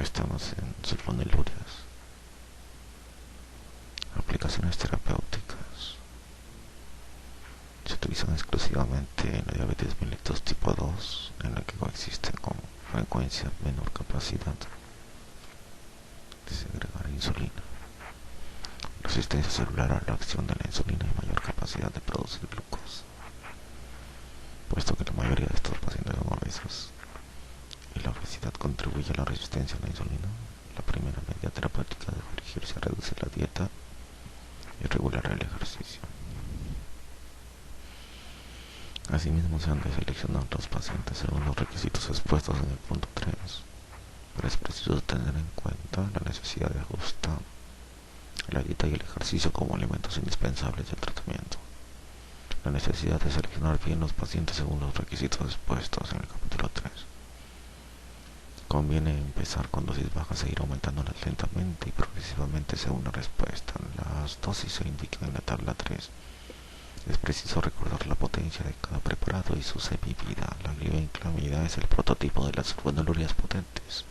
Estamos en sulfonilurias, aplicaciones terapéuticas. Se utilizan exclusivamente en la diabetes mellitus tipo 2, en la que coexisten con frecuencia menor capacidad de segregar insulina, resistencia celular a la acción de la insulina y mayor capacidad de producir glucosa. Puesto que la mayoría de estos pacientes son obesos y la obesidad contribuye a la resistencia a la insulina, la primera medida terapéutica debe dirigirse a reducir la dieta y regular el ejercicio. Asimismo, se han de seleccionar los pacientes según los requisitos expuestos en el punto 3, pero es preciso tener en cuenta la necesidad de ajustar la dieta y el ejercicio como elementos indispensables del tratamiento. La necesidad de seleccionar bien los pacientes según los requisitos expuestos en el capítulo 3. Conviene empezar con dosis bajas e ir aumentándolas lentamente y progresivamente según la respuesta. Las dosis se indican en la tabla 3. Es preciso recordar la potencia de cada preparado y su semivida. La glibenclamida es el prototipo de las sulfonilurias potentes.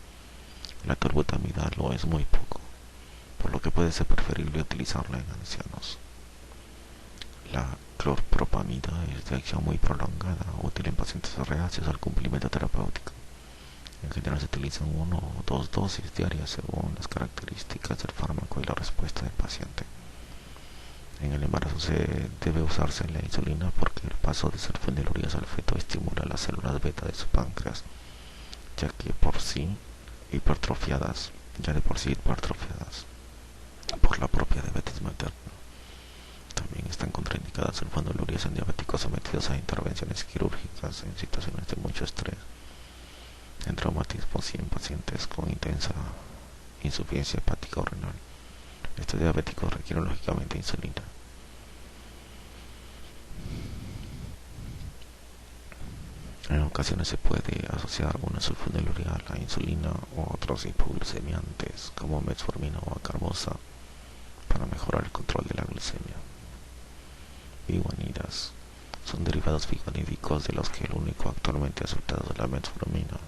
La tolbutamida lo es muy poco, por lo que puede ser preferible utilizarla en ancianos. La clorpropamida es de acción muy prolongada, útil en pacientes reacios al cumplimiento terapéutico. En general se utilizan 1 o 2 dosis diarias según las características del fármaco y la respuesta del paciente. En el embarazo se debe usarse la insulina porque el paso de sulfonilurias al feto estimula las células beta de su páncreas, ya de por sí hipertrofiadas por la propia diabetes materna. También están contraindicadas sulfonilurias en diabéticos sometidos a intervenciones quirúrgicas en situaciones de mucho estrés, en traumatismos y en pacientes con intensa insuficiencia hepática o renal. Estos diabéticos requieren lógicamente insulina. En ocasiones se puede asociar una sulfoniluria a la insulina o otros hipoglucemiantes como metformina o acarbosa para mejorar el control de la glucemia. Biguanidas son derivados biguanídicos de los que el único actualmente aceptado es la metformina.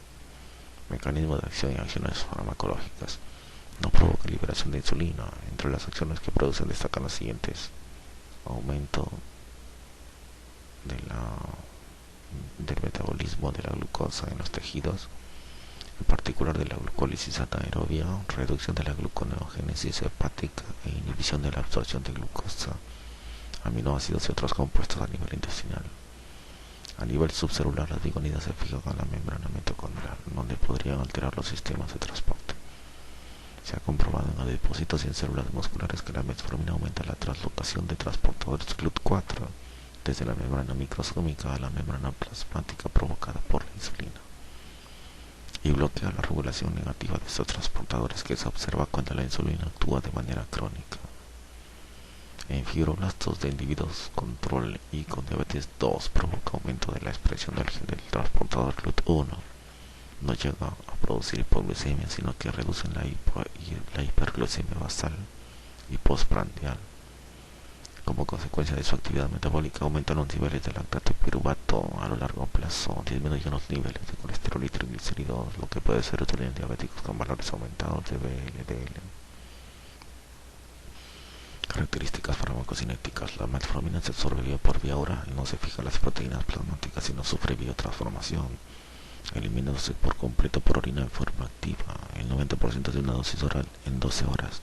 Mecanismo de acción y acciones farmacológicas. No provoca liberación de insulina. Entre las acciones que producen destacan las siguientes: aumento del metabolismo de la glucosa en los tejidos, en particular de la glucólisis anaerobia, reducción de la gluconeogénesis hepática e inhibición de la absorción de glucosa, aminoácidos y otros compuestos a nivel intestinal. A nivel subcelular, las biguanidas se fijan a la membrana mitocondrial, donde podrían alterar los sistemas de transporte. Se ha comprobado en adipocitos y en células musculares que la metformina aumenta la translocación de transportadores GLUT4 desde la membrana microscópica a la membrana plasmática provocada por la insulina, y bloquea la regulación negativa de estos transportadores que se observa cuando la insulina actúa de manera crónica. En fibroblastos de individuos control y con diabetes 2 provoca aumento de la expresión del gen del transportador GLUT1. No llega a producir hipoglucemia, sino que reducen la hiperglucemia basal y postprandial. Como consecuencia de su actividad metabólica, aumentan los niveles de lactato y piruvato a lo largo plazo, disminuyen los niveles de colesterol y triglicéridos, lo que puede ser útil en diabéticos con valores aumentados de VLDL. Características farmacocinéticas. La metformina se absorbe por vía oral, no se fija las proteínas plasmáticas y no sufre biotransformación, eliminándose por completo por orina en forma activa, el 90% de una dosis oral en 12 horas.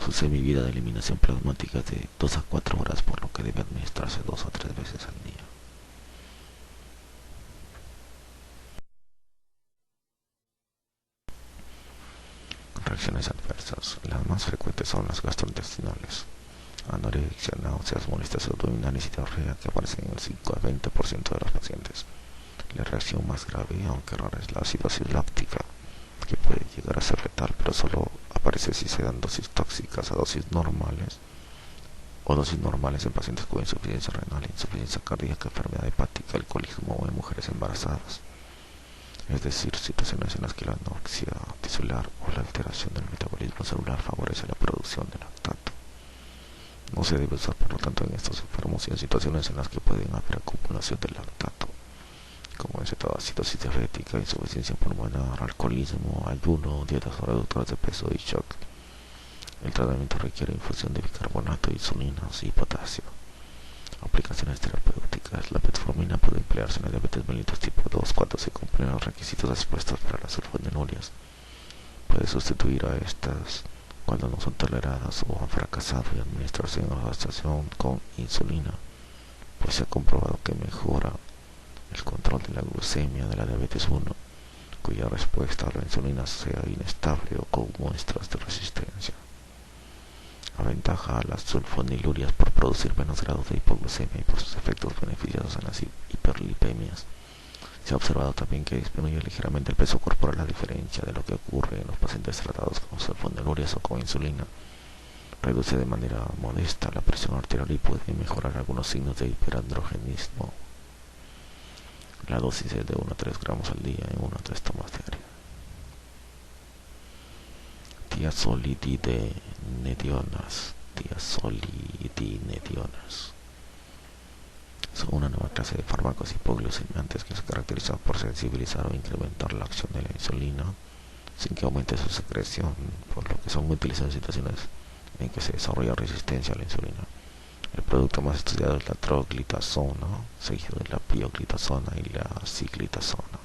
Su semivida de eliminación plasmática es de 2 a 4 horas, por lo que debe administrarse 2 a 3 veces al día. Reacciones adversas. Las más frecuentes son las gastrointestinales: anorexia, náuseas, molestias abdominales y diarrea, que aparecen en el 5 a 20% de los pacientes. La reacción más grave, aunque rara, es la acidosis láctica, que puede llegar a ser letal, pero solo aparece si se dan dosis tóxicas a dosis normales o dosis normales en pacientes con insuficiencia renal, insuficiencia cardíaca, enfermedad hepática, alcoholismo o en mujeres embarazadas. Es decir, situaciones en las que la anorexia tisular o la alteración del metabolismo celular favorece la producción de lactato. No se debe usar, por lo tanto, en estos enfermos y en situaciones en las que pueden haber acumulación de lactato, como como cetoacidosis diabética, insuficiencia pulmonar, alcoholismo, ayuno, dietas reductoras de peso y shock. El tratamiento requiere infusión de bicarbonato, insulinas y potasio. Aplicaciones terapéuticas. La metformina puede emplearse en la diabetes mellitus tipo 2 cuando se cumplen los requisitos expuestos para las sulfonilurias. Puede sustituir a estas cuando no son toleradas o han fracasado y administrarse en asociación con insulina, pues se ha comprobado que mejora el control de la glucemia de la diabetes 1, cuya respuesta a la insulina sea inestable o con muestras de resistencia. Aventaja a las sulfonilurias por producir menos grados de hipoglucemia y por sus efectos beneficiosos en las hiperlipemias. Se ha observado también que disminuye ligeramente el peso corporal, a diferencia de lo que ocurre en los pacientes tratados con sulfonilurias o con insulina. Reduce de manera modesta la presión arterial y puede mejorar algunos signos de hiperandrogenismo. La dosis es de 1 a 3 gramos al día en 1 a 3 tomas diarias. Tiazolidinedionas. Son una nueva clase de fármacos hipoglucemiantes que se caracterizan por sensibilizar o incrementar la acción de la insulina sin que aumente su secreción, por lo que son útiles en situaciones en que se desarrolla resistencia a la insulina. El producto más estudiado es la troglitazona, seguido de la pioglitazona y la ciclitazona.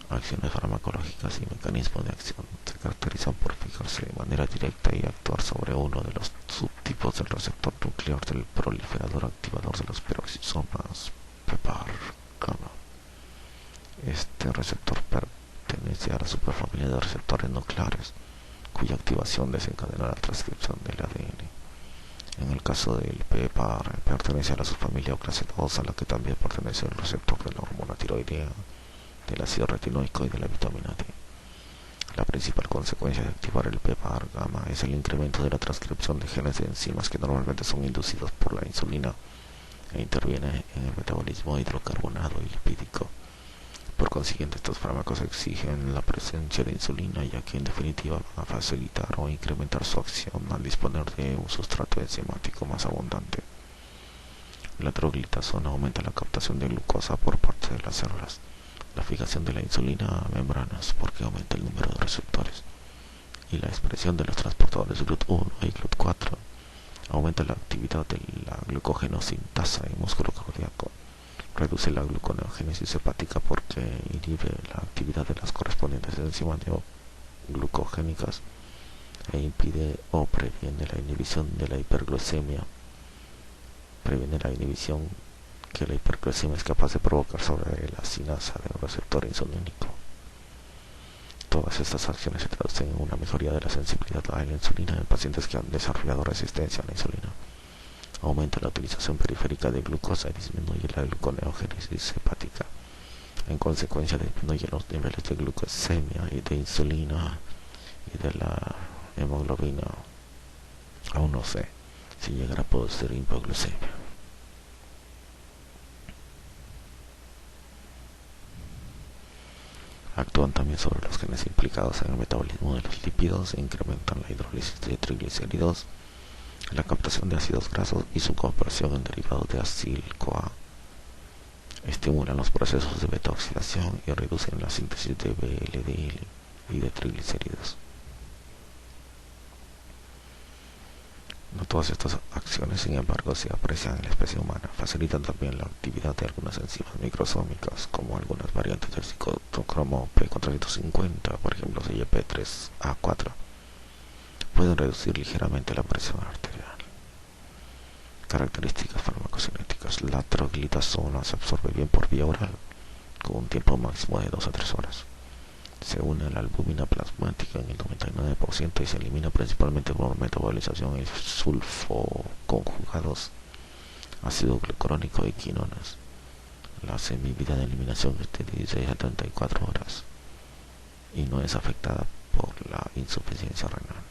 Acciones farmacológicas y mecanismos de acción. Se caracterizan por fijarse de manera directa y actuar sobre uno de los subtipos del receptor nuclear del proliferador activador de los peroxisomas PPAR-gamma. Este receptor pertenece a la superfamilia de receptores nucleares, cuya activación desencadena la transcripción del ADN. En el caso del PPAR, pertenece a la subfamilia o clase 2, a la que también pertenece el receptor de la hormona tiroidea, del ácido retinoico y de la vitamina D. La principal consecuencia de activar el PPAR gamma es el incremento de la transcripción de genes de enzimas que normalmente son inducidos por la insulina e interviene en el metabolismo hidrocarbonado y lipídico. Por consiguiente, estos fármacos exigen la presencia de insulina, ya que en definitiva van a facilitar o incrementar su acción al disponer de un sustrato enzimático más abundante. La troglitazona aumenta la captación de glucosa por parte de las células, la fijación de la insulina a membranas porque aumenta el número de receptores, y la expresión de los transportadores GLUT1 y GLUT4 aumenta la actividad de la glucogenosintasa en músculo cardíaco. Reduce la gluconeogénesis hepática porque inhibe la actividad de las correspondientes enzimas glucogénicas e impide o previene la inhibición de la hiperglucemia. Previene la inhibición que la hiperglucemia es capaz de provocar sobre la sinasa del receptor insulínico. Todas estas acciones se traducen en una mejoría de la sensibilidad a la insulina en pacientes que han desarrollado resistencia a la insulina. Aumenta la utilización periférica de glucosa y disminuye la gluconeogénesis hepática. En consecuencia, disminuyen los niveles de glucosemia y de insulina y de la hemoglobina. Aún no sé si llegará a producir hipoglucemia. Actúan también sobre los genes implicados en el metabolismo de los lípidos e incrementan la hidrólisis de triglicéridos, la captación de ácidos grasos y su conversión en derivados de acil-CoA. Estimulan los procesos de beta-oxidación y reducen la síntesis de VLDL y de triglicéridos. No todas estas acciones, sin embargo, se aprecian en la especie humana. Facilitan también la actividad de algunas enzimas microsómicas, como algunas variantes del citocromo P450, por ejemplo CYP3A4. Pueden reducir ligeramente la presión arterial. Características farmacocinéticas. La troglitazona se absorbe bien por vía oral, con un tiempo máximo de 2 a 3 horas. Se une a la albúmina plasmática en el 99% y se elimina principalmente por metabolización de sulfoconjugados, ácido glucurónico y quinonas. La semivida de eliminación es de 16 a 34 horas y no es afectada por la insuficiencia renal.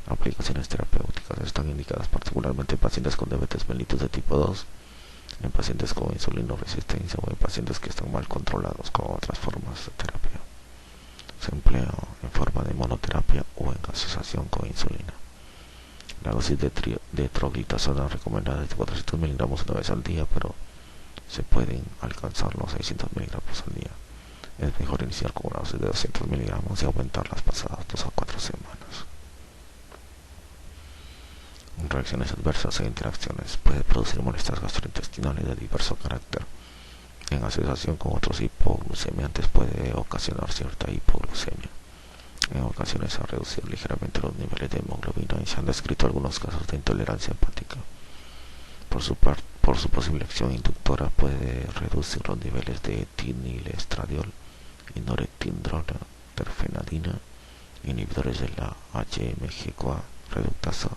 Aplicaciones terapéuticas están indicadas particularmente en pacientes con diabetes mellitus de tipo 2, en pacientes con insulinoresistencia o en pacientes que están mal controlados con otras formas de terapia. Se emplea en forma de monoterapia o en asociación con insulina. La dosis de troglitazona recomendada es de 400 miligramos una vez al día, pero se pueden alcanzar los 600 miligramos al día. Es mejor iniciar con una dosis de 200 miligramos y aumentar las pasadas 2 a 4 semanas. Reacciones adversas e interacciones. Puede producir molestias gastrointestinales de diverso carácter. En asociación con otros hipoglucemiantes puede ocasionar cierta hipoglucemia. En ocasiones ha reducido ligeramente los niveles de hemoglobina y se han descrito algunos casos de intolerancia hepática. Por su posible acción inductora puede reducir los niveles de etinilestradiol y norepinefrina, terfenadina, inhibidores de la HMG-CoA reductasa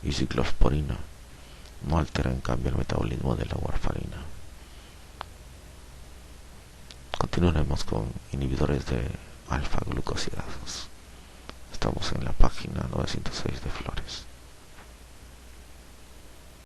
y ciclosporina. No altera en cambio el metabolismo de la warfarina. Continuaremos con inhibidores de alfa-glucosidados. Estamos en la página 906 de Flores.